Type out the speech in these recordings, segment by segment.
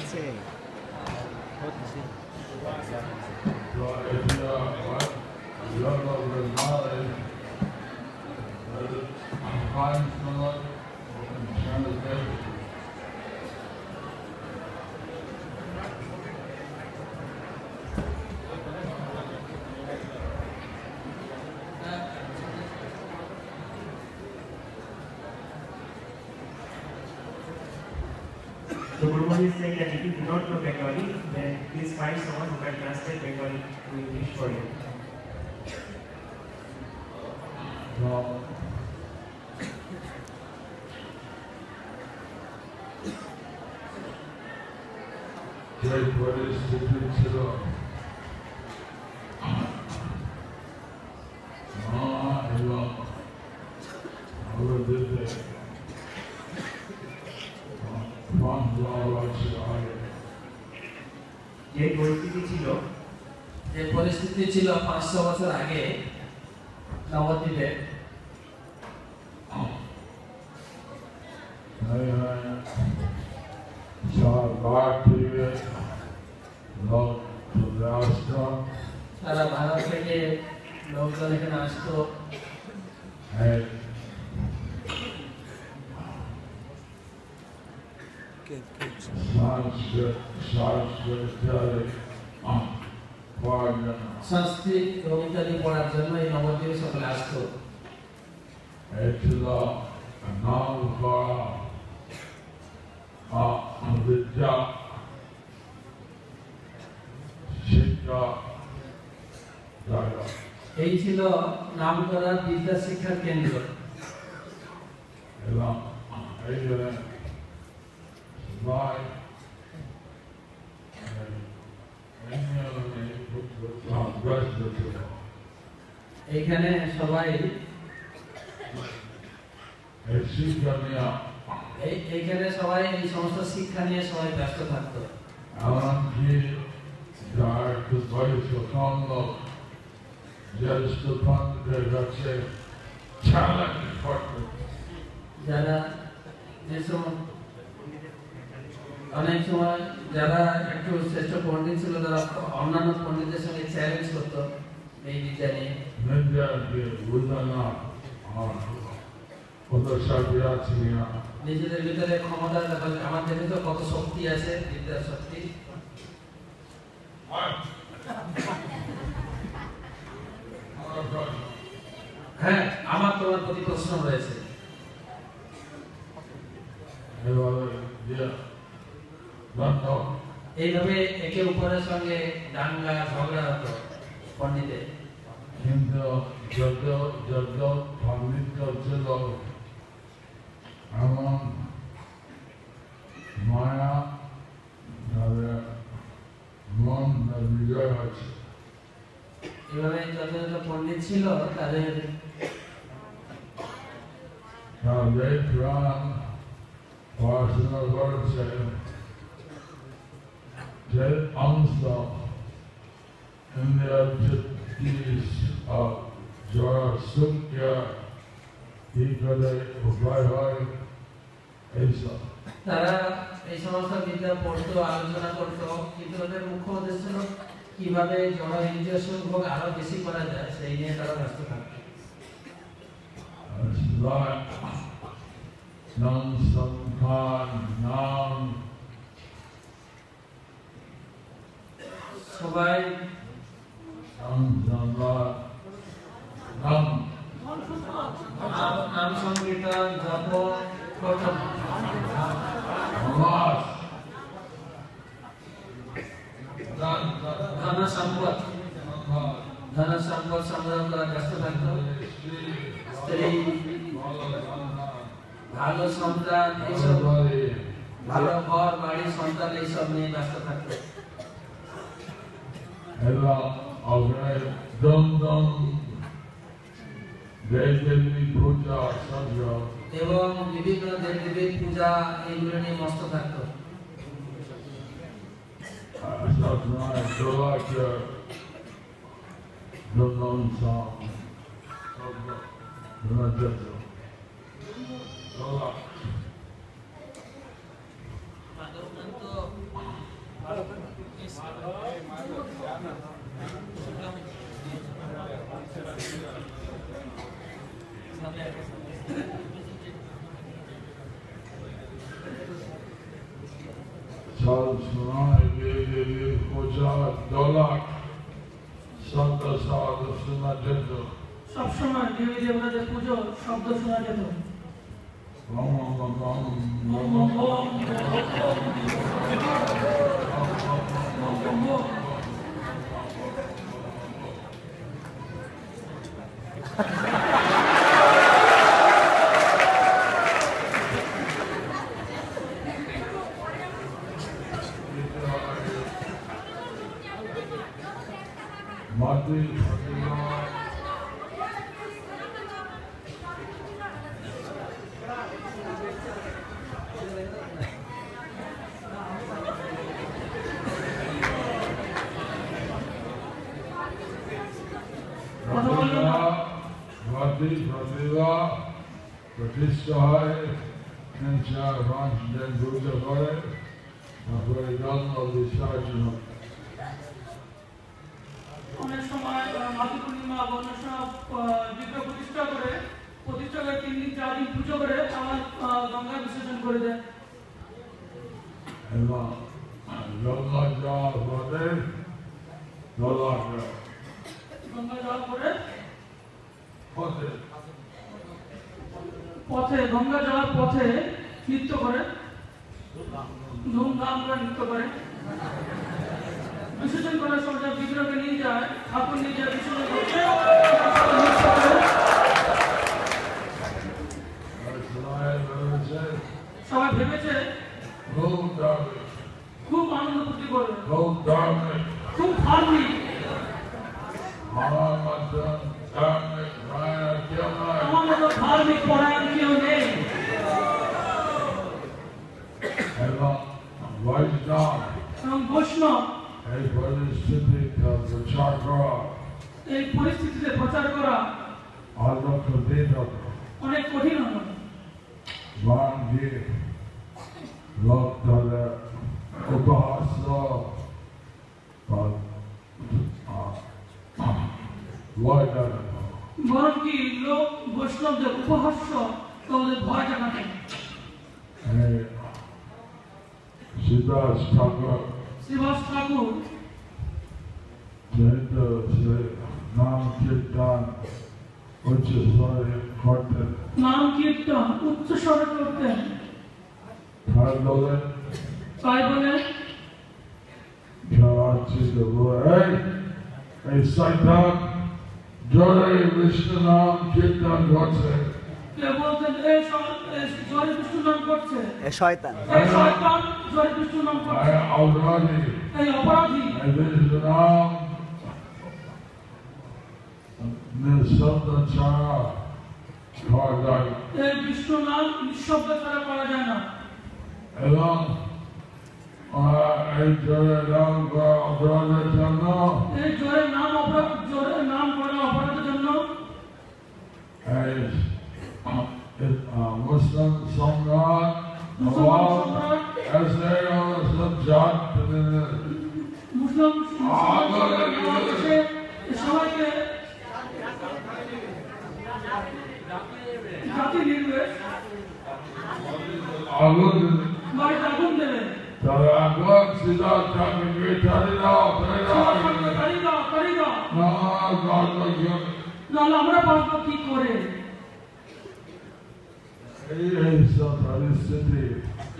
হয়েছে হচ্ছে So Guru is saying that if you do not know Bengali, then please find someone who can translate Bengali to English for you. যে পরিস্থিতি ছিল 500 বছর আগে নবদ্বীপে সারা ভারত থেকে লোকজন এখানে আসতো সংস্কৃত এবং ইত্যাদি পড়ার জন্য এই নবদ্বীপে সকলে আসতো এই ছিল নামকরা বিদ্যা শিক্ষার কেন্দ্র এইখানে সবাই এইখানে সবাই এই সমস্ত শিক্ষা নিয়ে সবাই ব্যস্ত থাকতো যারা অনেক সময় যারা একটু শ্রেষ্ঠ পণ্ডিত ছিল তারা অন্যান্য পণ্ডিতদের সঙ্গে চ্যালেঞ্জ করতো এই বিদ্যা নিয়ে নিজেদের ভিতরে ক্ষমতা আমার দেখে তো কত শক্তি আছে বিদ্যার শক্তি হ্যাঁ আমার তোমার প্রতি প্রশ্ন রয়েছে এইভাবে একে উপরের সঙ্গে দাঙ্গা ঝগড়া হতো পণ্ডিতের কিন্তু যত পণ্ডিত ছিল এমন মায়া তাদের মন বিজয় হচ্ছে এভাবে যত যত পণ্ডিত ছিল তাদের প্রাণ পড়াশোনা করেছে যে অংশ ইন্ডিয়ার যারা সুখ্যা কি করে উপায় হয় এইসব তারা এই সমস্ত বিদ্যা পড়তো আলোচনা করতো কিন্তু ওদের মুখ্য উদ্দেশ্য ছিল কিভাবে জনইন্দ্রিয় সুখ ভোগ আরো বেশি করা যায় সেই নিয়ে তারা ব্যস্ত থাকতো সবাই নাম সংকীর্তন জপ করতো ধন সম্পদ সংগ্রহ করা ব্যস্ত থাকতো স্ত্রী ভালো সন্তান এইসব ভালো ঘর বাড়ি সন্তান এইসব নিয়ে ব্যস্ত থাকতো এবং বিভিন্ন দেবদেবীর পূজা এইগুলো নিয়ে মস্ত থাকতো Salsmanai Devi Puja Dolak Santa Sada Sunajeta সবসময় দেবী দেবতাদের পুজো শব্দ শোনা যেত। Mati Pratila প্রতিষ্ঠা হয় চার পাঁচ দিন পূজা করে তারপরে জন্ম বিসর্জন। অনেক সময় মাতৃ পূর্ণিমা বা অন্য সময় বিগ্রহ প্রতিষ্ঠা করে 3 দিন 4 দিন পুজো করে আমার গঙ্গা বিসর্জন করে দেয়। এবং গঙ্গা যাওয়ার পরে গঙ্গা যাওয়ার পরে গঙ্গা যাওয়ার পথে নৃত্য করে, ধুমধাম করে নৃত্য করে। বিসর্জন করার সময় বিগ্রহকে নিয়ে যায়, ঠাকুর নিয়ে যায় বিসর্জন করতে, সবাই ভেবেছে খুব আনন্দ ফুর্তি করবে, খুব ধার্মিক, আমার মতো ধার্মিক পরায়ণ কেউ নেই। এবং বৈষ্ণব এই পরিস্থিতিতে প্রচার করা অনেক কঠিন হলো। লোক তাহলে উপহাস বরং কি লোক বৈষ্ণবদের উপহাস্য তাদের ভয় জানাতেন। শ্রীবাস ঠাকুর যেহেতু নাম কীর্তন উচ্চস্বরে করতেন, উচ্চস্বরে করতেন, তাই বলে এই শয়তান জোরে বিষ্ণু নাম কীর্তন করছে, বলতেন জোরে বিষ্ণু নাম করছে, শয়তান জোরে বিষ্ণু নাম করছে, অপরাধী, এই অপরাধী, বিষ্ণু নাম নিঃশব্দ ছাড়া খাওয়া যায়, এই বিষ্ণু নাম নিঃশব্দ ছাড়া করা যায় না। এবং এই জোরে নাম করা অপরাধের জন্য, এই জোরে নাম করা অপরাধের জন্য মুসলিম সম্রাট ऐसे सब जात মুসলিম সবাইকে জাতি নির্বিশেষে আগুন দেবে, তারা আগুন সিধা চাকরি ছাড়ি দাও, নাহলে আমরা বাঁচবো কি করে?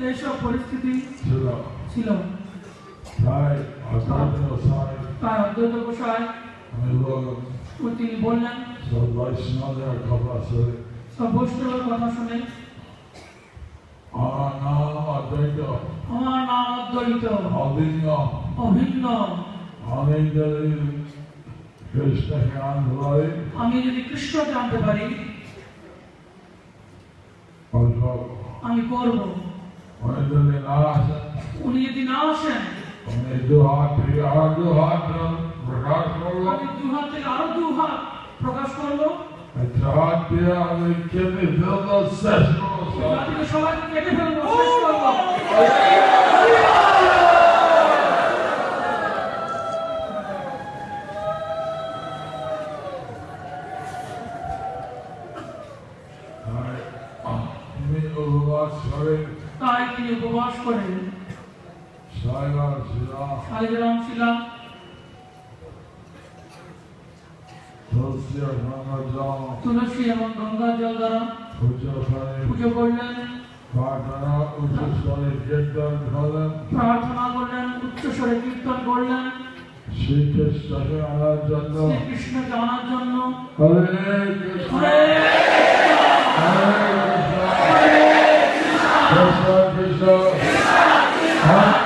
এইসব পরিস্থিতি ছিল। তাই অদ্বৈত গোসাই তিনি বললেন, সব বৈষ্ণবের কথা শুনে, সব বৈষ্ণবের কথা শুনে আমার নাম অদ্বৈত, অভিন্ন, আমি যদি কৃষ্ণকে জানতে পারি আমি করব। উনি যদি না আসেন আমি দু হাত থেকে আরো দু হাত প্রকাশ করবো, আমি কেটে ফেলবো, শেষ করবো, সবাইকে কেটে ফেলবো, শেষ করবো। তাই তিনি উপবাস করেন। Sairam Sila, শালিগ্রাম শিলা, Tulsi Rangajam, তুলসী এবং গঙ্গা জল দ্বারা Puja Kare, পুজো করলেন, Pratana Uttashwari Kirtan Khalam, প্রার্থনা করলেন, উচ্চস্বরে কীর্তন করলেন, Shri Krishna Anar Jannah, শ্রীকৃষ্ণকে আনার জন্য। Hare Krishna, হরে Hare Krishna, Krishna Krishna, Hare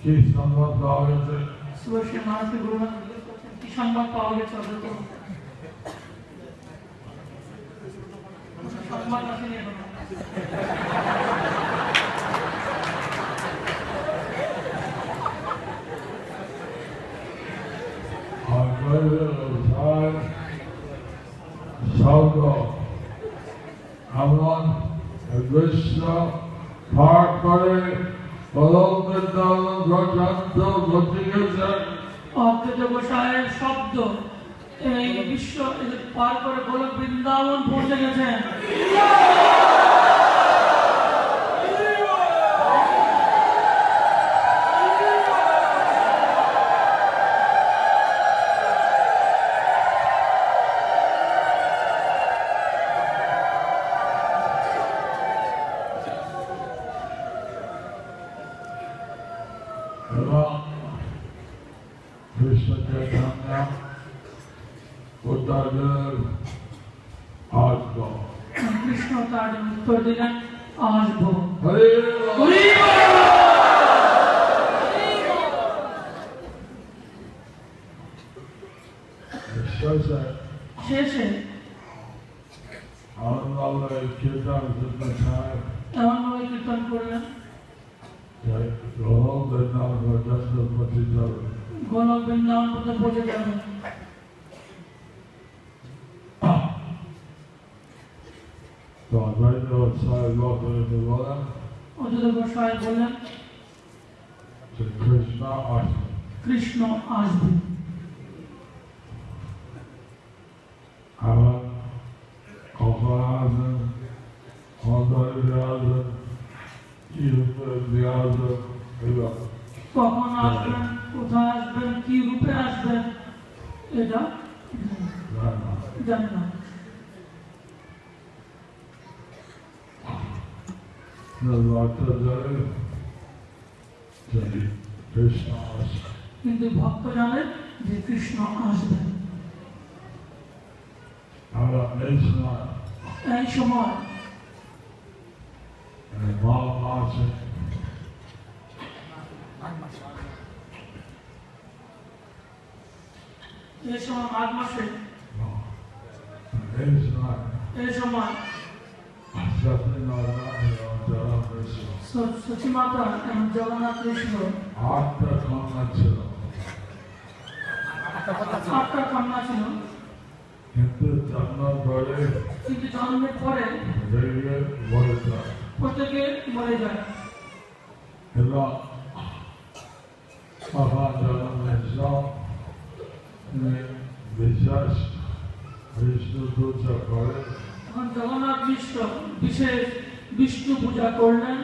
কি সংবাদ পাওয়া গেছে? সুভাষী মহারাজকে গুরুনাথ জিজ্ঞেস করছেন, কি সংবাদ পাওয়া গেছে? সংবাদ আসেনি এখনো। অদ্বৈত গোসাইয়ের শব্দ এই বিশ্ব পার করে গোলক বৃন্দাবন পৌঁছে গেছেন। কৃষ্ণ তার উত্তর দিলেন, আসবো। শেষে এমনভাবে কীর্তন করলেন, গোলক বৃন্দাবন পর্যন্ত পৌঁছে যাবেন। অদ্বৈত গোসাই বললেন, কৃষ্ণ আসবে। কখন আসবেন, কোথায় আসবেন, কি রূপে আসবেন, এটা জানি না। কিন্তু ভক্ত জানেন যে কৃষ্ণ আসবেন। এই সময় মাঘ মাসে এই সময় সচিমাতা এবং জগন্নাথ কৃষ্ণ আটটা কন্যা ছিল, কিন্তু জন্মের পরে প্রত্যেকে মরে যায়। বিশ্বাস বিষ্ণু পূজা করে, জগন্নাথ বিষ্ণু বিশেষ বিষ্ণু পূজা করলেন।